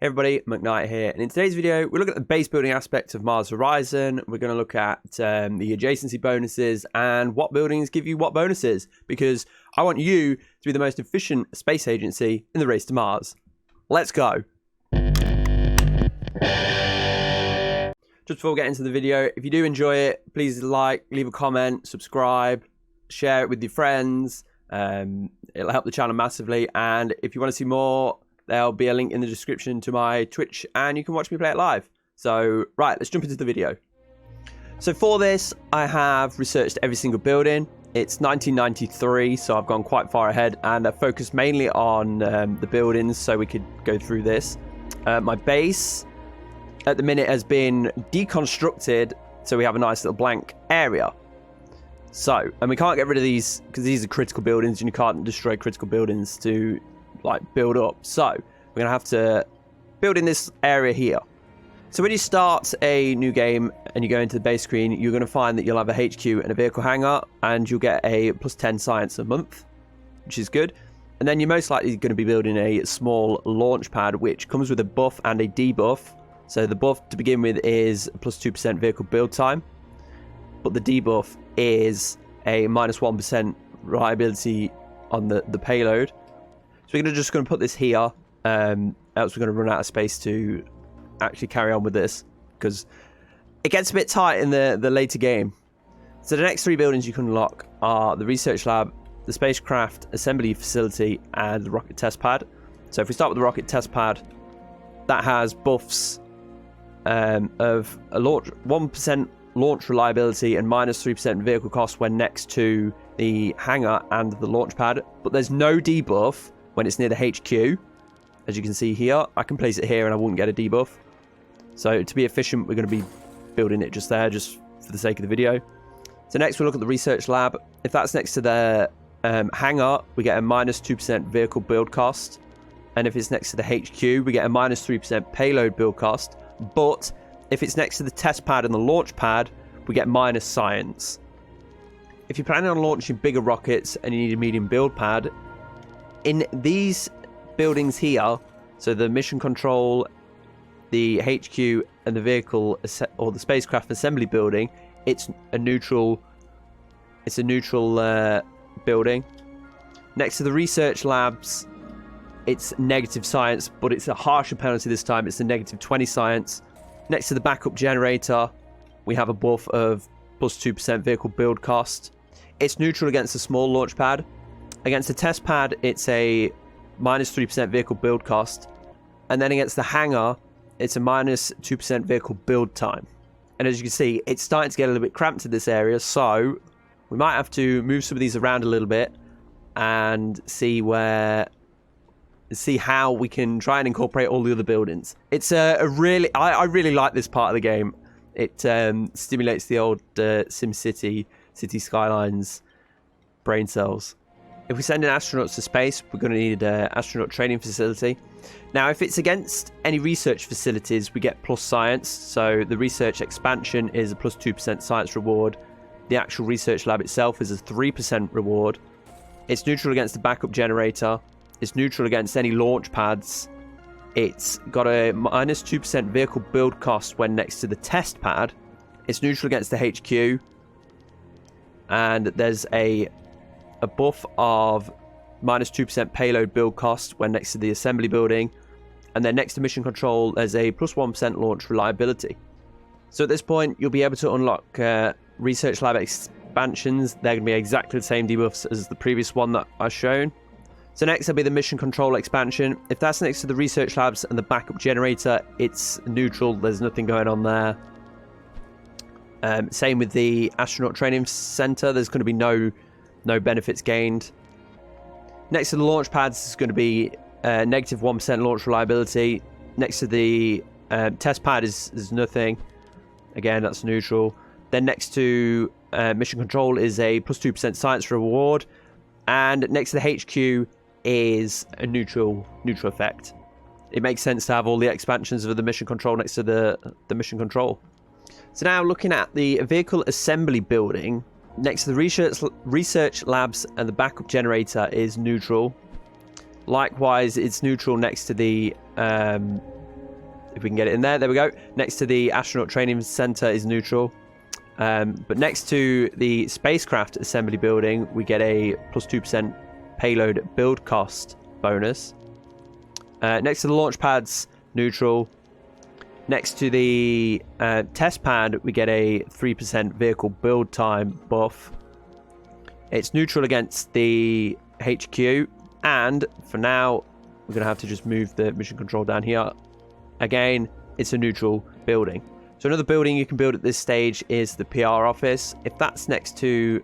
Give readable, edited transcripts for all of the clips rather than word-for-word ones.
Hey everybody, McKnight here, and in today's video we're looking at the base building aspect of Mars Horizon. We're going to look at the adjacency bonuses and what buildings give you what bonuses, because I want you to be the most efficient space agency in the race to Mars. Let's go! Just before we get into the video, if you do enjoy it, please like, leave a comment, subscribe, share it with your friends. It'll help the channel massively, and if you want to see more, there'll be a link in the description to my Twitch and you can watch me play it live. So, right, let's jump into the video. So for this, I have researched every single building. It's 1993, so I've gone quite far ahead and I've focused mainly on the buildings so we could go through this. My base at the minute has been deconstructed, so we have a nice little blank area. So, and we can't get rid of these because these are critical buildings and you can't destroy critical buildings to build up. So we're gonna have to build in this area here. So when you start a new game and you go into the base screen, you're going to find that you'll have a HQ and a vehicle hangar, and you'll get a +10 science a month, which is good. And then you're most likely going to be building a small launch pad, which comes with a buff and a debuff. So the buff to begin with is +2% vehicle build time, but the debuff is a -1% reliability on the payload. So we're just going to put this here, else we're going to run out of space to actually carry on with this, because it gets a bit tight in the later game. So the next three buildings you can unlock are the research lab, the spacecraft assembly facility, and the rocket test pad. So if we start with the rocket test pad, that has buffs of a 1% launch reliability and -3% vehicle cost when next to the hangar and the launch pad, but there's no debuff when it's near the HQ. As you can see here, I can place it here and I wouldn't get a debuff. So to be efficient, we're going to be building it just there, just for the sake of the video. So next we'll look at the research lab. If that's next to the hangar, we get a -2% vehicle build cost. And if it's next to the HQ, we get a -3% payload build cost. But if it's next to the test pad and the launch pad, we get minus science. If you're planning on launching bigger rockets and you need a medium build pad, in these buildings here, so the mission control, the HQ, and the vehicle or the spacecraft assembly building, it's a neutral building. Next to the research labs, it's negative science, but it's a harsher penalty this time. It's a -20 science. Next to the backup generator, we have a buff of +2% vehicle build cost. It's neutral against a small launch pad. Against the test pad, it's a -3% vehicle build cost. And then against the hangar, it's a -2% vehicle build time. And as you can see, it's starting to get a little bit cramped in this area, so we might have to move some of these around a little bit and see how we can try and incorporate all the other buildings. It's I really like this part of the game. It stimulates the old SimCity City Skylines brain cells. If we send in astronauts to space, we're going to need an astronaut training facility. Now, if it's against any research facilities, we get plus science. So the research expansion is a +2% science reward. The actual research lab itself is a 3% reward. It's neutral against the backup generator. It's neutral against any launch pads. It's got a -2% vehicle build cost when next to the test pad. It's neutral against the HQ. And there's a buff of -2% payload build cost when next to the assembly building. And then next to mission control, there's a +1% launch reliability. So at this point, you'll be able to unlock research lab expansions. They're going to be exactly the same debuffs as the previous one that I've shown. So next will be the mission control expansion. If that's next to the research labs and the backup generator, it's neutral. There's nothing going on there. Same with the astronaut training center. There's going to be no benefits gained. Next to the launch pads is going to be -1% launch reliability. Next to the test pad is nothing. Again, that's neutral. Then next to mission control is a +2% science reward. And next to the HQ is a neutral effect. It makes sense to have all the expansions of the mission control next to the mission control. So now looking at the vehicle assembly building, next to the research labs and the backup generator is neutral. Likewise, it's neutral next to the if we can get it in there. There we go. Next to the Astronaut Training Center is neutral. But next to the spacecraft assembly building, we get a plus 2% payload build cost bonus. Next to the launch pads, neutral. Next to the test pad, we get a 3% vehicle build time buff. It's neutral against the HQ, and for now, we're going to have to just move the mission control down here. Again, it's a neutral building. So another building you can build at this stage is the PR office. If that's next to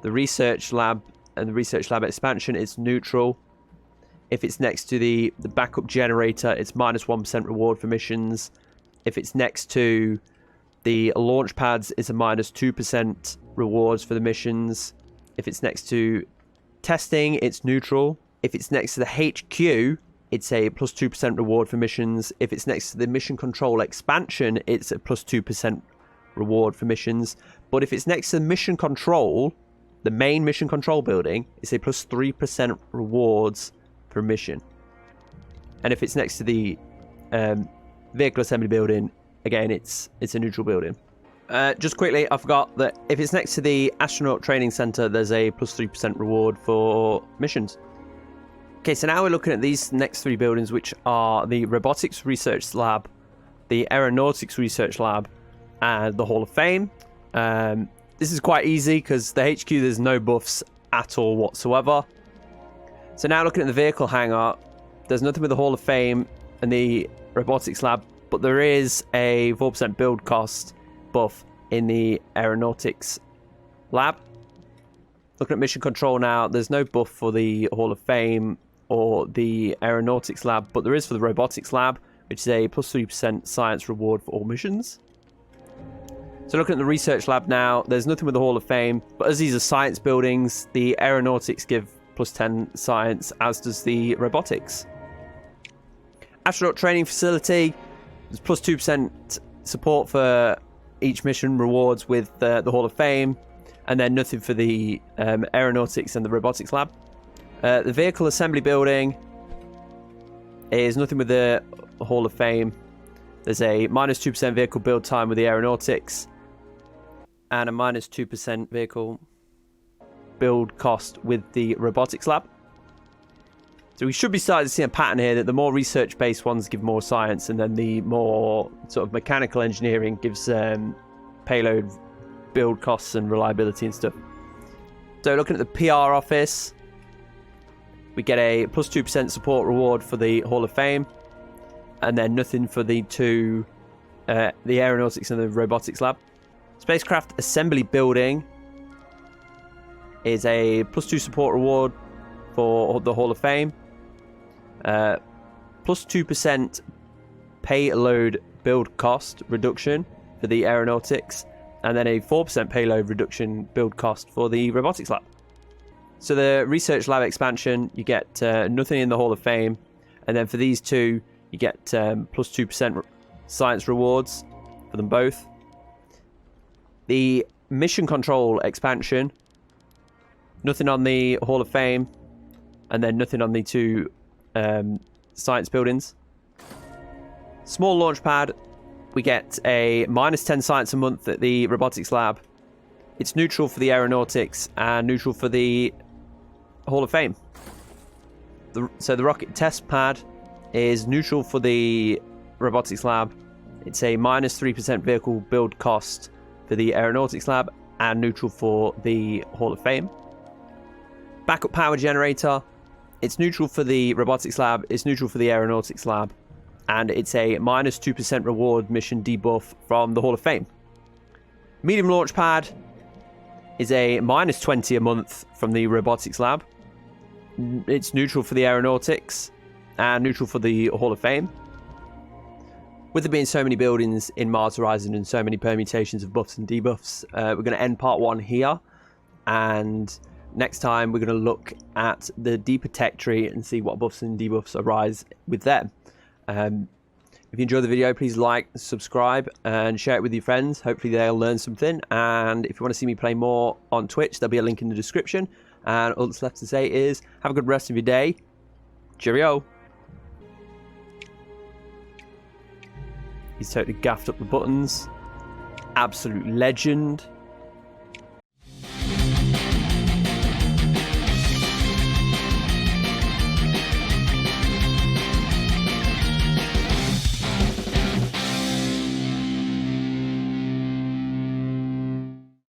the research lab and the research lab expansion, it's neutral. If it's next to the backup generator, it's minus 1% reward for missions. If it's next to the launch pads, it's a minus 2% rewards for the missions. If it's next to testing, it's neutral. If it's next to the HQ, it's a plus 2% reward for missions. If it's next to the mission control expansion, it's a plus 2% reward for missions. But if it's next to the mission control, the main mission control building, it's a plus 3% rewards per mission. And if it's next to the vehicle assembly building, again, it's a neutral building. Just quickly, I forgot that if it's next to the Astronaut Training Center, there's a plus 3% reward for missions. Okay, so now we're looking at these next three buildings, which are the Robotics Research Lab, the Aeronautics Research Lab, and the Hall of Fame. This is quite easy because the HQ, there's no buffs at all whatsoever. So now looking at the vehicle hangar, there's nothing with the Hall of Fame and the Robotics Lab, but there is a 4% build cost buff in the Aeronautics Lab. Looking at mission control now, there's no buff for the Hall of Fame or the Aeronautics Lab, but there is for the Robotics Lab, which is a plus 3% science reward for all missions. So looking at the Research Lab now, there's nothing with the Hall of Fame, but as these are science buildings, the Aeronautics give plus 10 science, as does the Robotics. Astronaut Training Facility, there's plus 2% support for each mission rewards with the Hall of Fame, and then nothing for the Aeronautics and the Robotics Lab. The Vehicle Assembly Building is nothing with the Hall of Fame. There's a minus 2% vehicle build time with the Aeronautics, and a minus 2% vehicle build cost with the Robotics Lab. So we should be starting to see a pattern here that the more research-based ones give more science, and then the more sort of mechanical engineering gives payload build costs and reliability and stuff. So looking at the PR office, we get a plus 2% support reward for the Hall of Fame, and then nothing for the Aeronautics and the Robotics Lab. Spacecraft Assembly Building is a plus 2 support reward for the Hall of Fame, plus 2% payload build cost reduction for the Aeronautics, and then a 4% payload reduction build cost for the Robotics Lab. So the Research Lab expansion, you get nothing in the Hall of Fame, and then for these two, you get plus 2% science rewards for them both. The Mission Control expansion, nothing on the Hall of Fame, and then nothing on the two science buildings. Small launch pad, we get a minus 10 science a month at the Robotics Lab. It's neutral for the Aeronautics and neutral for the Hall of Fame. So the rocket test pad is neutral for the Robotics Lab. It's a minus 3% vehicle build cost for the Aeronautics Lab and neutral for the Hall of Fame. Backup power generator, it's neutral for the Robotics Lab, it's neutral for the Aeronautics Lab, and it's a minus 2% reward mission debuff from the Hall of Fame. Medium launch pad is a minus 20 a month from the Robotics Lab. It's neutral for the Aeronautics and neutral for the Hall of Fame. With there being so many buildings in Mars Horizon and so many permutations of buffs and debuffs, we're going to end part 1 here, and next time we're going to look at the deeper tech tree and see what buffs and debuffs arise with them. If you enjoyed the video, please like, subscribe, and share it with your friends. Hopefully they'll learn something. And if you want to see me play more on Twitch, there'll be a link in the description. And all that's left to say is, have a good rest of your day. Cheerio. He's totally gaffed up the buttons. Absolute legend.